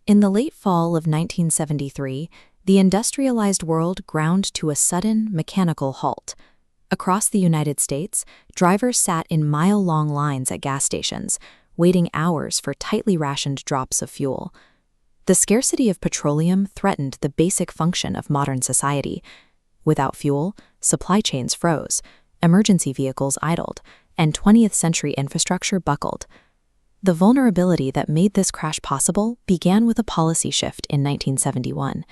In the late fall of 1973, the industrialized world ground to a sudden, mechanical halt. Across the United States, drivers sat in mile-long lines at gas stations, waiting hours for tightly rationed drops of fuel. The scarcity of petroleum threatened the basic function of modern society. Without fuel, supply chains froze, emergency vehicles idled, and 20th-century infrastructure buckled. The vulnerability that made this crash possible began with a policy shift in 1971.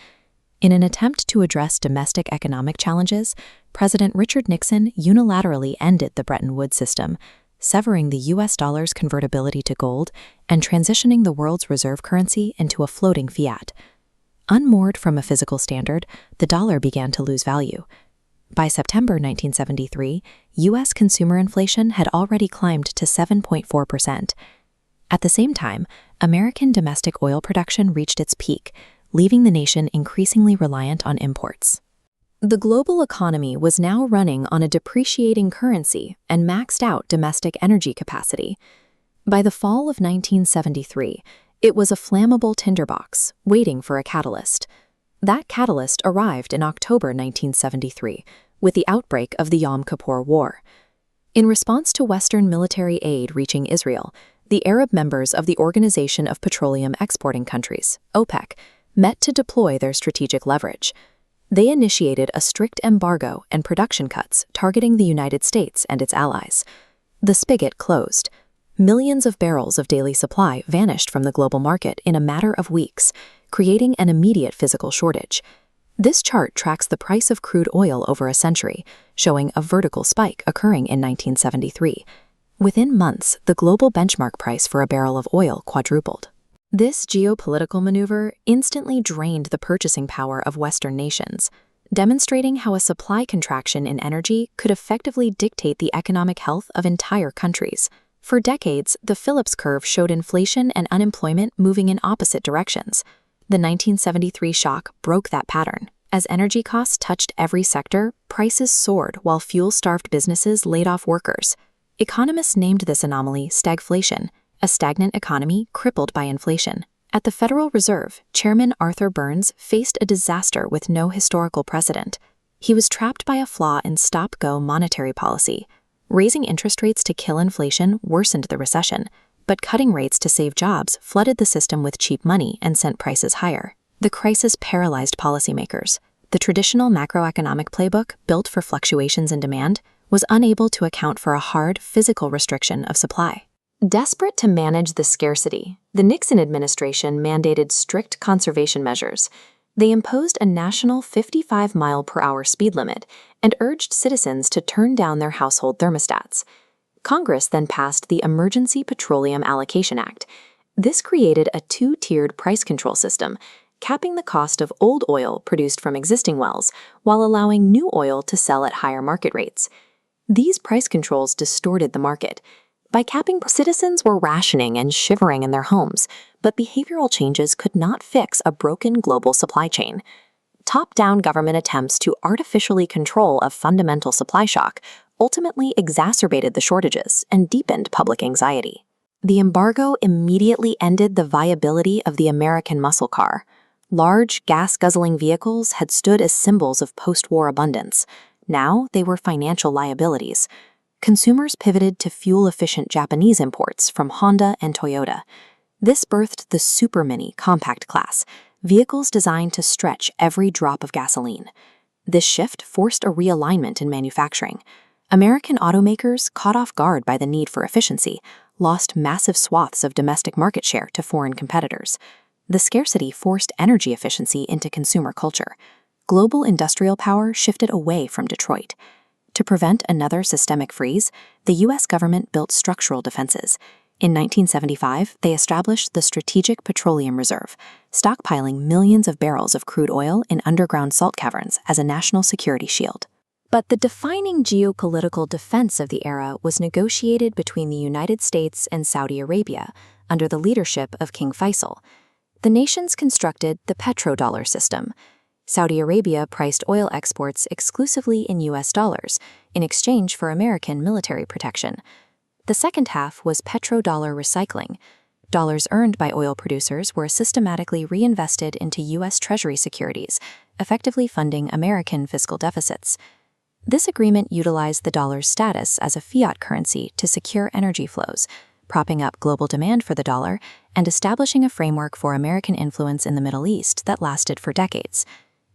In an attempt to address domestic economic challenges, President Richard Nixon unilaterally ended the Bretton Woods system, severing the U.S. dollar's convertibility to gold and transitioning the world's reserve currency into a floating fiat. Unmoored from a physical standard, the dollar began to lose value. By September 1973, U.S. consumer inflation had already climbed to 7.4%. At the same time, American domestic oil production reached its peak, leaving the nation increasingly reliant on imports. The global economy was now running on a depreciating currency and maxed out domestic energy capacity. By the fall of 1973, it was a flammable tinderbox, waiting for a catalyst. That catalyst arrived in October 1973, with the outbreak of the Yom Kippur War. In response to Western military aid reaching Israel, the Arab members of the Organization of Petroleum Exporting Countries, OPEC, met to deploy their strategic leverage. They initiated a strict embargo and production cuts targeting the United States and its allies. The spigot closed. Millions of barrels of daily supply vanished from the global market in a matter of weeks, creating an immediate physical shortage. This chart tracks the price of crude oil over a century, showing a vertical spike occurring in 1973. Within months, the global benchmark price for a barrel of oil quadrupled. This geopolitical maneuver instantly drained the purchasing power of Western nations, demonstrating how a supply contraction in energy could effectively dictate the economic health of entire countries. For decades, the Phillips curve showed inflation and unemployment moving in opposite directions. The 1973 shock broke that pattern. As energy costs touched every sector, prices soared while fuel-starved businesses laid off workers. Economists named this anomaly stagflation, a stagnant economy crippled by inflation. At the Federal Reserve, Chairman Arthur Burns faced a disaster with no historical precedent. He was trapped by a flaw in stop-go monetary policy. Raising interest rates to kill inflation worsened the recession, but cutting rates to save jobs flooded the system with cheap money and sent prices higher. The crisis paralyzed policymakers. The traditional macroeconomic playbook, built for fluctuations in demand, was unable to account for a hard, physical restriction of supply. Desperate to manage the scarcity, the Nixon administration mandated strict conservation measures. They imposed a national 55-mile-per-hour speed limit and urged citizens to turn down their household thermostats. Congress then passed the Emergency Petroleum Allocation Act. This created a two-tiered price control system, capping the cost of old oil produced from existing wells while allowing new oil to sell at higher market rates. These price controls distorted the market. By capping, citizens were rationing and shivering in their homes, but behavioral changes could not fix a broken global supply chain. Top-down government attempts to artificially control a fundamental supply shock ultimately exacerbated the shortages and deepened public anxiety. The embargo immediately ended the viability of the American muscle car. Large, gas-guzzling vehicles had stood as symbols of post-war abundance. Now they were financial liabilities. Consumers pivoted to fuel-efficient Japanese imports from Honda and Toyota. This birthed the Super Mini compact class, vehicles designed to stretch every drop of gasoline. This shift forced a realignment in manufacturing. American automakers, caught off guard by the need for efficiency, lost massive swaths of domestic market share to foreign competitors. The scarcity forced energy efficiency into consumer culture. Global industrial power shifted away from Detroit. To prevent another systemic freeze, the U.S. government built structural defenses. In 1975, they established the Strategic Petroleum Reserve, stockpiling millions of barrels of crude oil in underground salt caverns as a national security shield. But the defining geopolitical defense of the era was negotiated between the United States and Saudi Arabia under the leadership of King Faisal. The nations constructed the petrodollar system. Saudi Arabia priced oil exports exclusively in U.S. dollars in exchange for American military protection. The second half was petrodollar recycling. Dollars earned by oil producers were systematically reinvested into U.S. Treasury securities, effectively funding American fiscal deficits. This agreement utilized the dollar's status as a fiat currency to secure energy flows, propping up global demand for the dollar and establishing a framework for American influence in the Middle East that lasted for decades.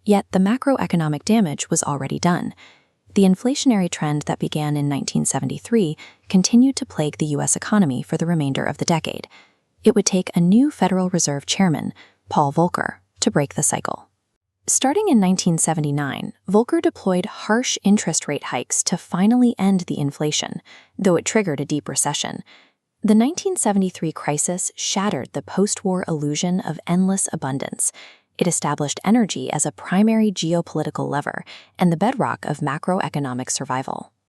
Yet the macroeconomic damage was already done. The inflationary trend that began in 1973 continued to plague the U.S. economy for the remainder of the decade. It would take a new Federal Reserve chairman, Paul Volcker, to break the cycle. Starting in 1979, Volcker deployed harsh interest rate hikes to finally end the inflation, though it triggered a deep recession. The 1973 crisis shattered the post-war illusion of endless abundance. It established energy as a primary geopolitical lever and the bedrock of macroeconomic survival.